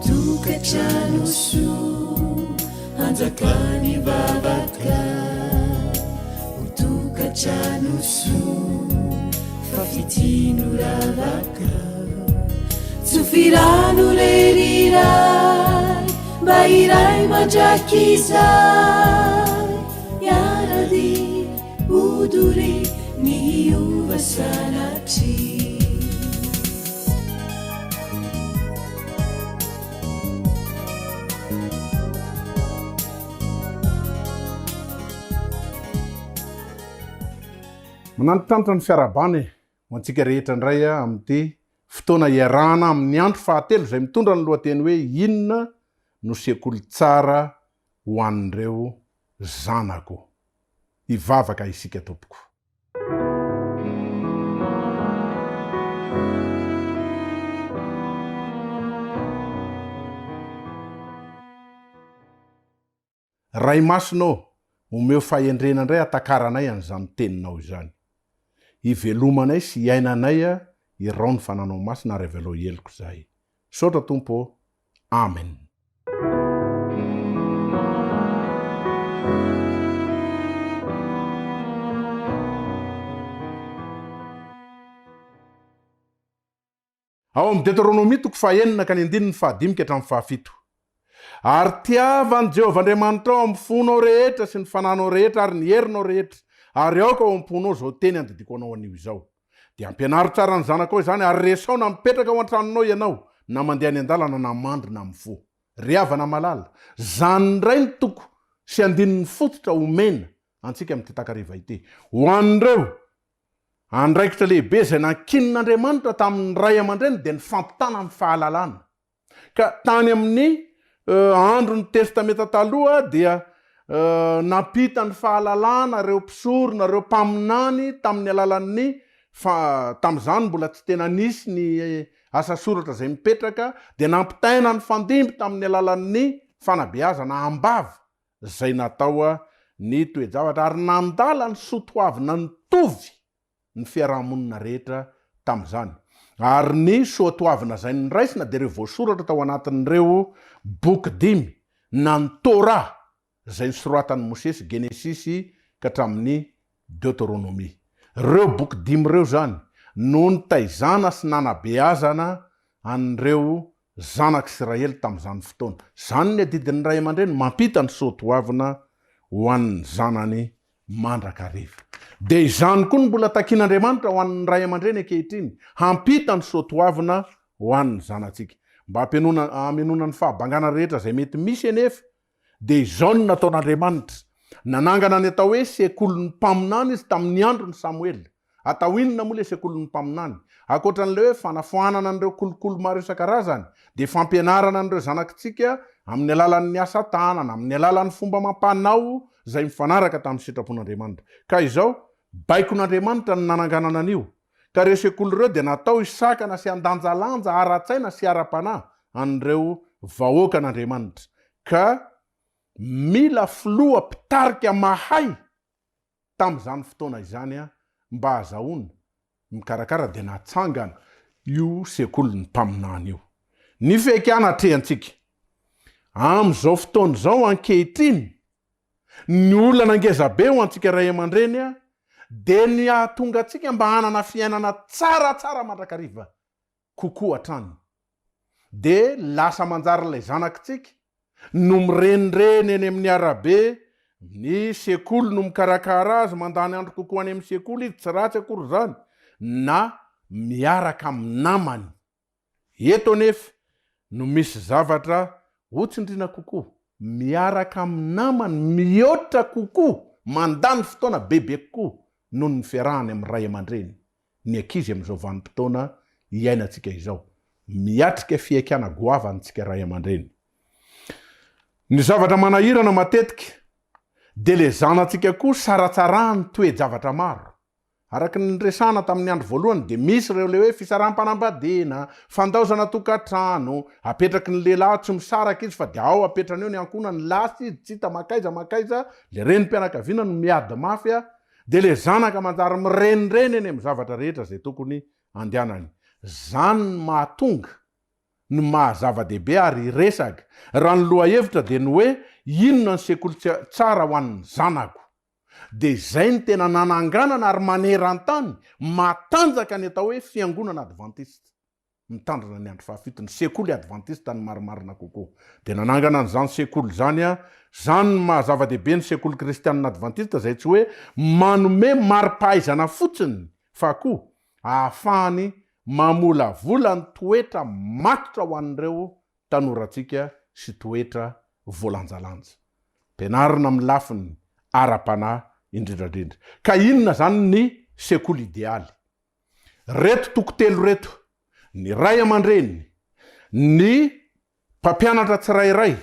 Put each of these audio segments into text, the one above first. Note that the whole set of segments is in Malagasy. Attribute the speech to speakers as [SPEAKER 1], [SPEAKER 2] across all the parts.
[SPEAKER 1] tokantrano soa anjakany vavaka ho tokantrano soa fa fitino ravaka tsofirano reriray mba iray mandrakizay iarady odory ny hiova sanatry
[SPEAKER 2] mananontranitra ny fiarabany ho antsika rehetra indray amin'ity fotoana iarahana amin'ny andro fahatelo izay mitondra ny lohateny hoe inona no sekoly tsara ho an'ireo zanako. Hivavaka isika tompoko. Ray Masinao, omeo fahendrena indray atakaranay an'izany teninao izany. Ivelomanay sy iainanay irao ny fananao masina ary avelao heloko zahay. Saotra tompo. Amen. Ao amin'ny Deutéronomie toko fahenina ka ny 15 ka hatramin'ny 17. Ary tiavan Jehovah Andriamanitra ao amin'ny fonao rehetra sy ny fananao rehetra ary ny herinao rehetra, ary aoka ao amponao zao teny andidiko anao anio izao. Dia ampianaro tsara ny zanako izany ary resao na mipetraka ao an-tranonao ianao, na mandeha any an-dalana na mandry na mifoha. Riavana malala, zany indray ny toko sy andinin'ny fototra omena antsika amin'ity takariva ity. Ho an'ireo andraikitra lehibe izay nankinin'Andriamanitra tamin'ny ray aman-dreny dia ny fampitana ny fahalalana. Ka tany amin'ny andro ny testamenta taloha dia napita ny fahalalana ireo mpisorona, ireo mpaminany tamin'ny alalan'ny tamin'izany mbola tsy tena nisy ny asa soratra izay mipetraka, dia nampitaina ny fandimby tamin'ny alalan'ny fanabeazana ambava izay natao ny toe-javatra ary nandala ny soatoavina nitovy ny fiarahamonina rehetra tamin'izany. Ary ny soatoavina izay niraisina dia ireo voasoratra tao anatin'ireo boky 5 na ny Torah izay nisoratan'i Mosesy Genesisy ka hatramin'ny Deutéronomie. Ireo boky 5 ireo zany no nitaizana sy nanabeazana an'ireo zanak'Israely tamin'izany fotoana. Zany ny adidin'ny ray aman-dreny mampita ny soatoavina ho an'ny zanany mandrakariva. Dia izany koa ny mbola takian'Andriamanitra ho an'ny ray aman-dreny ankehitriny, hampita ny soatoavina ho an'ny zanantsika. Mba hampenoana ny fahabangana rehetra izay mety misy anefa, dia izao no nataon'Andriamanitra. Nanangana ny atao hoe sekoly ny mpaminany izy tamin'ny andron'ny Samuel. Atao inona moa le sekoly ny mpaminany? Ankoatran'ilay hoe fanafoanana an'ireo kolokolo maro isan-karazany, dia fampianarana an'ireo zanakitsika amin'ny alalan'ny asa tanana, amin'ny alalan'ny fomba mampanao izay mifanaraka tamin'ny sitrapon'Andriamanitra. Ka izao baikon'Andriamanitra ny nananganana an'io. Ka ireo sekoly ireo dia natao isakana sy andanjalanja ara-tsaina sy ara-panahy an'ireo vahoakan'Andriamanitra. Ka mila filoha mpitarika mahay tamin'izany fotoana izany mba azahoana mikarakara dia natsangana io sekoly ny mpaminany io. Ny fekana atrehantsika amin'izao fotoana izao ankehitriny, ny olana ngezabe ho antsika ray aman-dreny dia ny ahatonga antsika mba hanana fiainana tsaratsara mandrakariva kokoa hatrany. Dia lasa manjary ilay zanakitsika no mirenireny eny amin'ny arabe, ny sekoly no mikarakara azy mandany andro kokoa any amin'ny sekoly izy, tsy ratsy akory zany, na miaraka amin'ny namany. Eto anefa no misy zavatra hotsindrina kokoa, miaraka amin'ny namany mihoatra kokoa, mandany fotoana bebe kokoa noho ny fiarahany amin'ny ray aman-dreny. Ny ankizy amin'izao vanim-potoana iainantsika izao, miatrika fiaikana goavantsika ray aman-dreny. Ny zavatra manahirana matetika dia le zanantsika koa saratsarahany toe-javatra maro. Araka ny resana tamin'ny andro voalohany dia misy ireo le hoe fisaram-panambadiana, fandaozana tokantrano, apetraky ny lehilahy tsy misaraka izy fa dia ao apetrany eo ny ankonany, lasy izy tsy hita makaiza, le renim-pianakaviana no miady mafy, dia le zanaka manjary mirenireny eny amin'ny zavatra rehetra izay tokony andehanany. Zany ny mahatonga no mahazava-dehibe ary resaka. Raha ny loha-hevitra dia ny hoe inona ny sekoly tsara ho an'ny zanako. Dia zay ny tena nananganana ary maneran-tany matanjaka ny atao hoe fiangonana advantista. Mitandrina ny andro fahafito ny sekoly advantista ny marimarina kokoa. Dia nanangana n'izany sekoly zany zany ny mahazava-dehibe ny sekoly kristianina advantista zay tsy hoe manome mari-pahaizana fotsiny fa koa ahafahany mamolavola ny toetra matotra ho an'ireo tanorantsika sy toetra voalanjalanja. Penarina amin'ny lafiny ara-panahy indrindrandrindra. Ka inona zany ny sekoly idealy? Reto tokotelo reto: ny ray aman-dreny, ny mpampianatra tsirairay,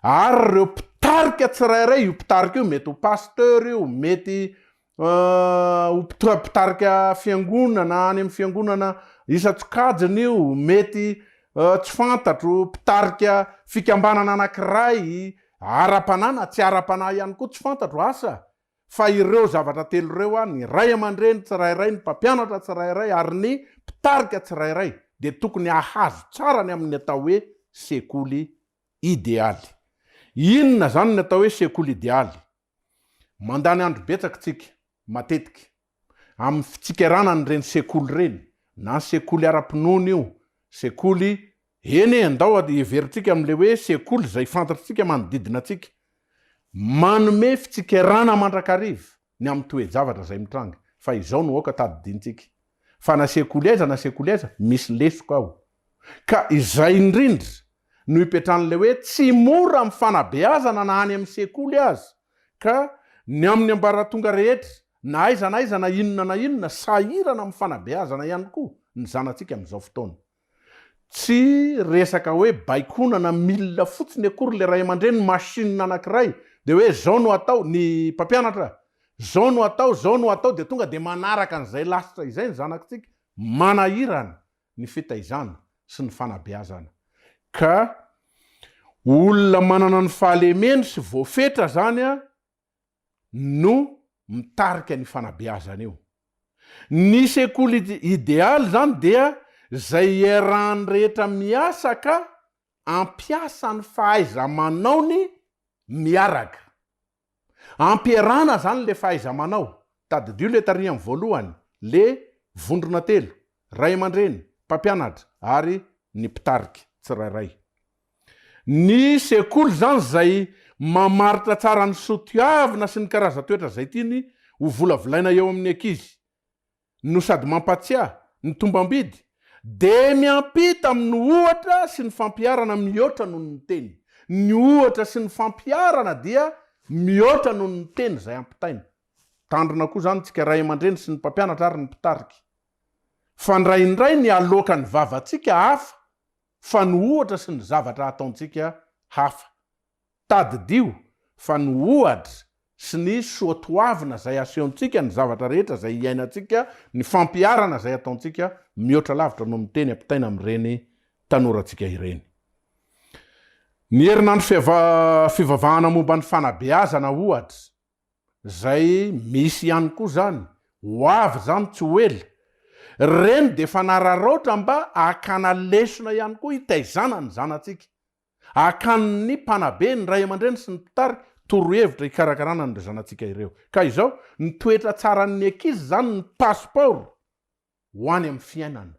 [SPEAKER 2] ary ireo mpitarika tsirairay. Io mpitarika io mety ho pasteur io, mety ho mpitarika fiangonana any amin'ny fiangonana isa-tsokajiny io, mety tsy fantatro mpitarika fikambanana anankiray, ara-panahy tsy ara-panahy ihany koa tsy fantatro asa. Fa ireo zavatra telo ireo ny ray aman-dreny tsirairay, ny mpampianatra tsirairay ary ny mpitarika tsirairay dia tokony hahazo tsara ny amin'ny atao hoe sekoly idealy. Inona zany ny atao hoe sekoly idealy? Mandany andro betsaka tsika matetika amin'ny fitsikaranany reny sekoly reny, na sekoly ara-pinoana io, sekoly eny andao everitsika amin'le hoe sekoly zay fantatritsika manodidina atsika, manome fitsikarana mandrakariva ny amin'ny toe-javatra zay mitranga. Fa izao no aoka tadidintsika fa na sekoly aiza na sekoly aiza misy lesoka ao. Ka izay indrindra no ipetran'le hoe tsy mora amin'ny fanabeazana na any amin'ny sekoly azy, ka ny amin'ny ambaratonga rehetra na aiza na inona sahirana amin'ny fanabeazana ihany koa ny zanantsika amin'izao fotoana. Tsy resaka hoe baikonana milina fotsiny akory le ray aman-dreny machine anankiray dia hoe zao no atao ny mpampianatra, zao no atao dia tonga dia manaraka an'izay lasitra izay ny zanakitsika, manahirana ny fitaizana sy ny fanabeazana. Ka olona manana ny fahalemeny sy voafetra zany no mitarika ny fanabeazana io. Ny sekoly idealy zany dia zay iarahan'ny rehetra miasa ka ampiasa ny fahaiza-manaony miaraka. Ampiarana zany le fahaiza-manao. Tadidio le tariany voalohany, le vondrona telo: ray aman-dreny, mpampianatra ary ny mpitarika tsirairay. Ny sekoly zany zay mamaritra tsara ny sotiavina sy ny karaza-toetra zay tiany ho volavolaina eo amin'ny ankizy, no sady mampatsiahy ny tombam-bidy, de miampita amin'ny ohatra sy ny fampiarana mihoatra noho ny teny. Ny ohatra sy ny fampiarana dia mihoatra noho ny teny zay ampitaina. Tandrina koa zany tsika ray aman-dreny sy ny mpampianatra ary ny mpitarika. Fa ndraindray ny aloaka ny vavantsika hafa, fa ny ohatra sy ny zavatra ataontsika hafa. Tadidio fa ny ohatra sy ny soatoavina zay asehontsika ny zavatra rehetra zay iainantsika, ny fampiarana zay ataontsika mihoatra lavitra noho ny teny ampitaina amin'ireny tanorantsika ireny. Ny herinandro fivavahana momba ny fanabeazana ohatra zay misy ihany koa zany, ho avy zany tsy ho ela, reny de fa nararaotra mba akana lesona ihany koa hitaizana ny zanatsika, akan'ny mpanabe, ny ray aman-dreny sy ny mpitarika torohevitra hikarakarana ny zanatsika ireo. Ka izao ny toetra tsaran'ny ankizy zany ny passport ho any amin'ny fiainana.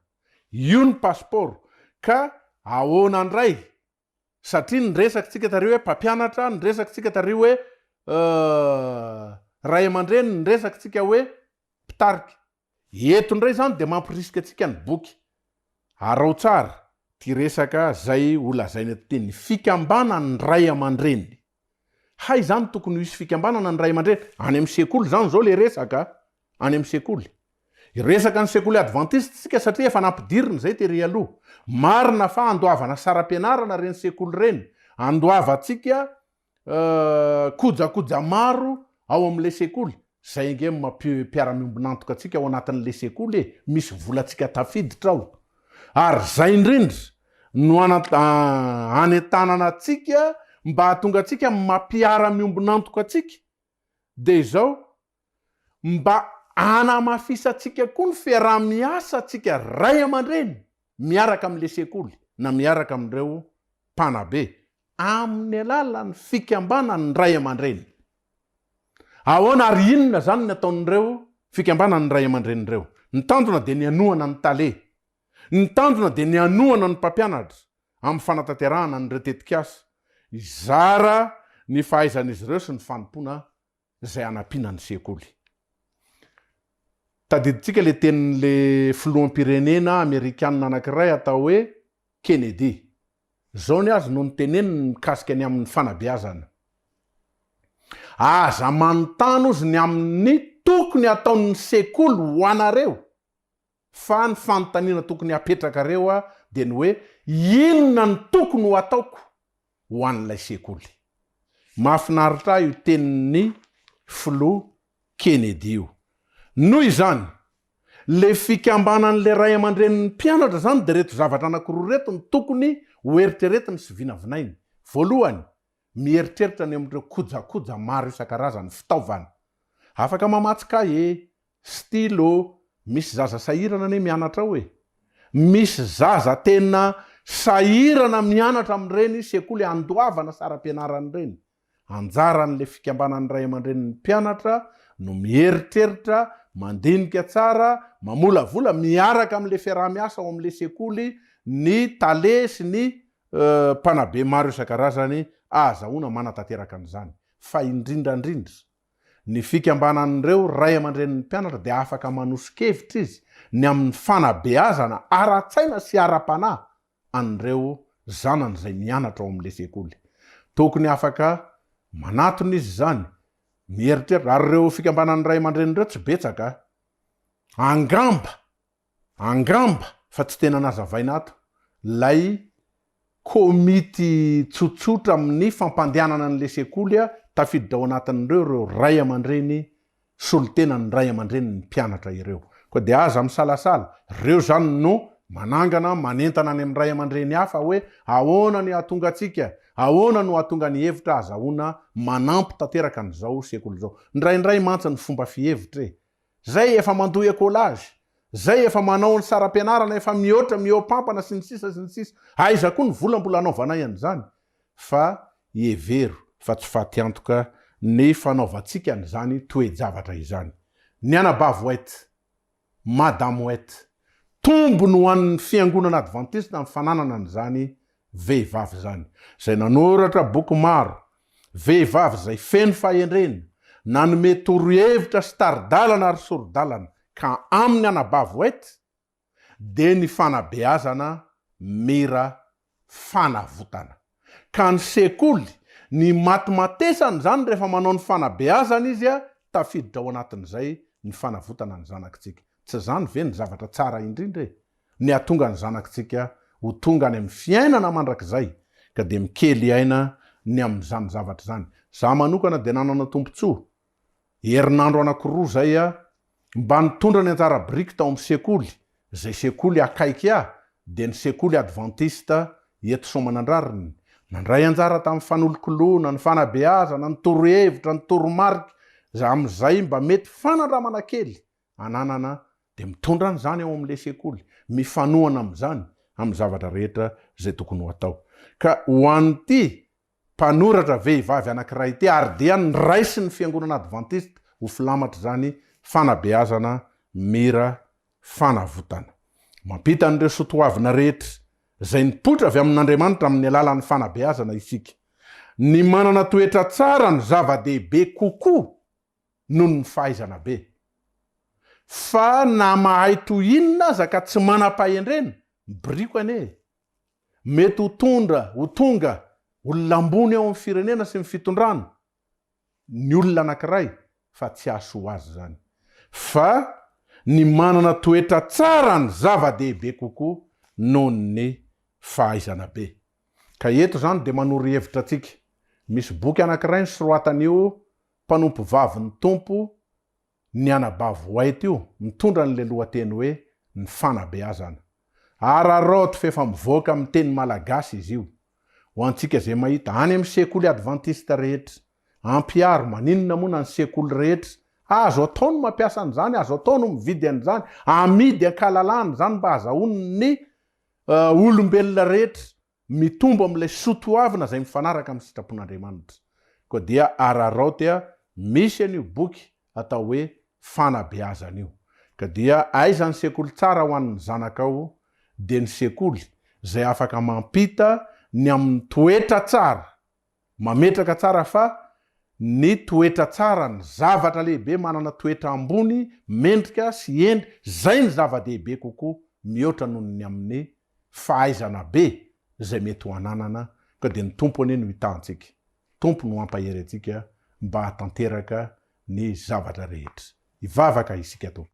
[SPEAKER 2] Io ny passport. Ka ahoana ndray, satria ny resakitsika tary hoe mpampianatra, ny resakitsika tary hoe ray aman-dreny, ny resakitsika hoe mpitarika. Eto ndray zany de mampirisika atsika ny boky. Arao tsara ty resaka zay olazaina teny fikambanana ny ray aman-dreny. Hay zany tokony hisy fikambanana ny ray aman-dreny any amin'ny sekoly zany zao le resaka, any amin'ny sekoly. Resaka ny sekoly advantiste tsika satria efa nampidiriny zay tery aloha. Marina fa andoavana saram-pianarana reny sekoly reny, andoavatsika kojakoja maro ao amin'le sekoly. Zay nge mampiara-miombonantoka atsika ao anatin'le sekoly misy volatsika tafiditra ao. Ary zay indrindra no anentanana atsika mba hatonga atsika mampiara-miombonantoka atsika. De izao mba anamafisatsika koa ny fiaraha-miasa atsika ray aman-dreny miaraka amin'le sekoly. na miaraka amin'ireo mpanabe amin'ny alalan'ny fikambanany ray aman-dreny. Ahoana ary inona zany ny ataon'ireo fikambanany ray aman-dren'ireo? Ny tandrona dia ny anoana ny tale, ny tandrona dia ny anoana ny mpampianatra amin'ny fanatanterahana ny retetikasa, izara ny fahaizan'izy ireo sy ny fanompoana izay anampiana ny sekoly. Tadiditsika le tenin'le filoham-pirenena Amerikanina anankiray atao hoe Kennedy. Zao ny azy no nyteneniny mikasika ny amin'ny fanabeazana. Aza manontany ozy ny amin'ny tokony ataon'ny sekoly ho anareo, fa ny fanontaniana tokony apetraka reo dia ny hoe inona ny tokony ho ataoko ho an'ilay sekoly. Mahafinaritra io tenin'ny filoha Kennedy io. Noho izany, le fikambanan'le ray aman-dren'ny mpianatra zany dia reto zavatra anankiroa reto ny tokony ho eritreretiny sy vinavinainy. Voalohany, mieritreritra ny amin'ireo kojakoja maro isan-karazany fitaovana. Afaka mamatsy kahie, stylo, misy zaza sahirana ne mianatra hoe. Misy zaza tena sahirana mianatra amin'ireny sekoly andoavana saram-pianaran'ireny. Anjaran'le fikambanan'ny ray aman-dren'ny mpianatra no mieritreritra, mandinika tsara, mamolavola miaraka amin'le fiarah-miasa ao amin'le sekoly ny tale sy ny mpanabe maro isan-karazany azahoana manatanteraka an'izany. Fa indrindrandrindra ny fikambanan'ireo ray aman-dren'ny mpianatra dia afaka manosokevitra izy ny amin'ny fanabeazana ara-tsaina sy ara-panahy an'ireo zanany izay mianatra ao amin'le sekoly. Tokony afaka manatona izy zany, mieritreritra. Ary ireo fikambanan'ny ray aman-dren'ireo tsy betsaka. Angamba fa tsy tena nazavaina ato lay komity tsotsotra amin'ny fampandehanana an'le sekoly tafiditra ao anatin'ireo ireo ray aman-dreny solontenany ray aman-dren'ny mpianatra ireo. Koa dia aza misalasala, ireo zany no manangana manentana any amin'ny ray aman-dreny hafa hoe ahoana ny ahatonga antsika, ahoana no ahatonga ny hevitra azahoana manampy tanteraka an'izao sekoly zao. Ndraindray mantsy ny fomba fihevitra e. Zay efa mandohy écolage, zay efa manao ny saram-pianarana, efa mihoatra miopampana sy ny sisa sy ny sisa. Aiza koa ny vola mbola anaovanay an'izany. Fa hevero fa tsy faty antoka ny fanaovantsika an'izany toe-javatra izany. Ny anabavy White, Madame White, tombo no an'ny fiangonana adventiste amin'ny fananana an'izany vehivavy zany. Zay nanoratra boky maro, vehivavy zay feno fahendrena, nanome torohevitra sy taridalana ary sorodalana ka amin'ny anabavy White dia ny fanabeazana mira fanavotana. Ka ny sekoly ny matimatesany zany rehefa manao ny fanabeazana izy tafiditra ao anatin'izay ny fanavotana ny zanakitsika. Tsy zany ve ny zavatra tsara indrindra e? Ny atonga ny zanakitsika ho tonga any amin'ny fiainana mandrakizay ka dia mikely aina ny amin'izany zavatra zany. Za manokana dia nanana tompontsoa herinandro anankiroa zay mba nitondra ny anjara biriky tao amin'ny sekoly, zay sekoly akaiky dia ny sekoly adventiste eto Soamanandrariny. Nandray anjara tamin'ny fanolokoloana, ny fanabeazana, ny torohevitra, ny toromarika, amin'izay mba mety fanandramana kely ananana dia mitondra an'izany ao amin'le sekoly, mifanohana amin'izany amin'ny zavatra rehetra zay tokony ho atao. Ka ho an'ity mpanoratra vehivavy anankiray ity ary dia niraisy ny fiangonana adventiste ho filamatra zany fanabeazana mira fanavotana. Mampita an'ireo sotoavina rehetra zay nipoitra avy amin'Andriamanitra amin'ny alalan'ny fanabeazana isika. Ny manana toetra tsara ny zava-dehibe kokoa noho ny fahaizana be. Fa na mahay tohinina aza ka tsy manam-pahendrena, briko ane. Mety ho tonga olona ambony ao amin'ny firenena sy ny fitondrana ny olona anankiray fa tsy ahasoa azy zany. Fa ny manana toetra tsara ny zava-dehibe kokoa noho ny fahaizana be. Ka eto zany dia manoro hevitra antsika. Misy boky anankiray ny soroatan'io mpanompo vavy ny tompo ny anabavy White io, mitondra n'le lohateny hoe ny fanabeazana. Araroto fefa mivoaka amin'ny teny malagasy izy io. Ho antsika zay mahita any amin'ny sekoly adventiste rehetra, ampiaro maninona moa ny sekoly rehetra, azo atao no mampiasa an'izany, azo atao no mividy an'izany, amidy ankalalany zany mba azahoany ny olombelona rehetra mitombo am'ilay sotoavina zay mifanaraka amin'ny sitrapon'Andriamanitra. Koa dia araraoty misy an'io boky atao hoe fanabeazana io. Ka dia aiza ny sekoly tsara ho an'ny zanakao de ny sekoly zay afaka mampita ny amin'ny toetra tsara, mametraka tsara fa ny toetra tsara ny zavatra lehibe manana toetra ambony, mendrika sy endry, zay ny zava-dehibe kokoa mihoatra noho ny amin'ny fahaizana be zay mety ho ananana. Ka de ny tompo anie no hitantsika, tompo no ampahery antsika mba hatanteraka ny zavatra rehetra. Ivavaka isika tompo.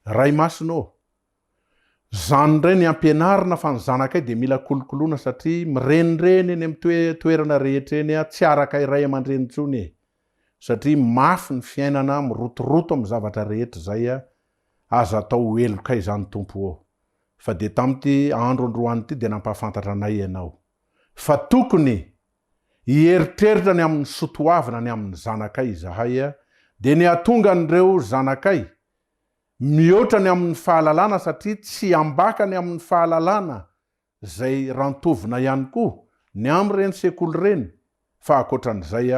[SPEAKER 2] Ray masino, zany reny ampianarina fa ny zanakay de mila kolokoloana satria mirenireny eny amin'ny toerana rehetra eny tsy araka iray aman-dreny intsony satria mafy ny fiainana mirotoroto amin'ny zavatra rehetra zay aza atao eloka izany tompo ao. Fa de tamty andro androany ty de nampahafantatra anay ianao fa tokony hieritreritra ny amin'ny sotoavina ny amin'ny zanakay izahay de ny atonga an'ireo zanakay mihoatra ny amin'ny fahalalana satria tsy ambaka ny amin'ny fahalalana zay rantovina ihany koa ny am'ireny sekoly reny, fa akoatran'izay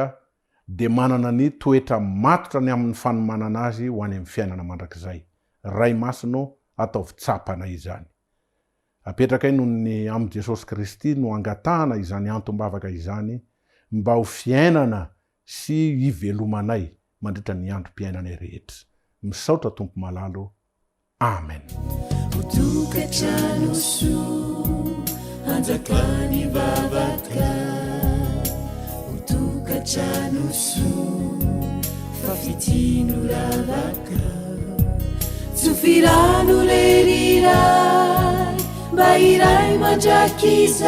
[SPEAKER 2] de manana ny toetra matotra ny amin'ny fanomanana azy ho any amin'ny fiainana mandrakizay. Ray masino ataovy tsapana izany. Apetraka noho ny amin'ny Jesosy Kristy no angatahana izany antom-bavaka izany mba ho fiainana sy hivelomanay mandritra ny androm-piainanay rehetra. Misaotra tompo malalo. Amen.
[SPEAKER 1] Utukatrano su anjakani vavaka, utukatrano su fafitino lavaka, tsufirano lerirai mba iray mandrakizay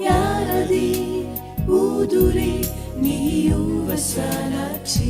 [SPEAKER 1] iaradi uduri ni hiova sanatry.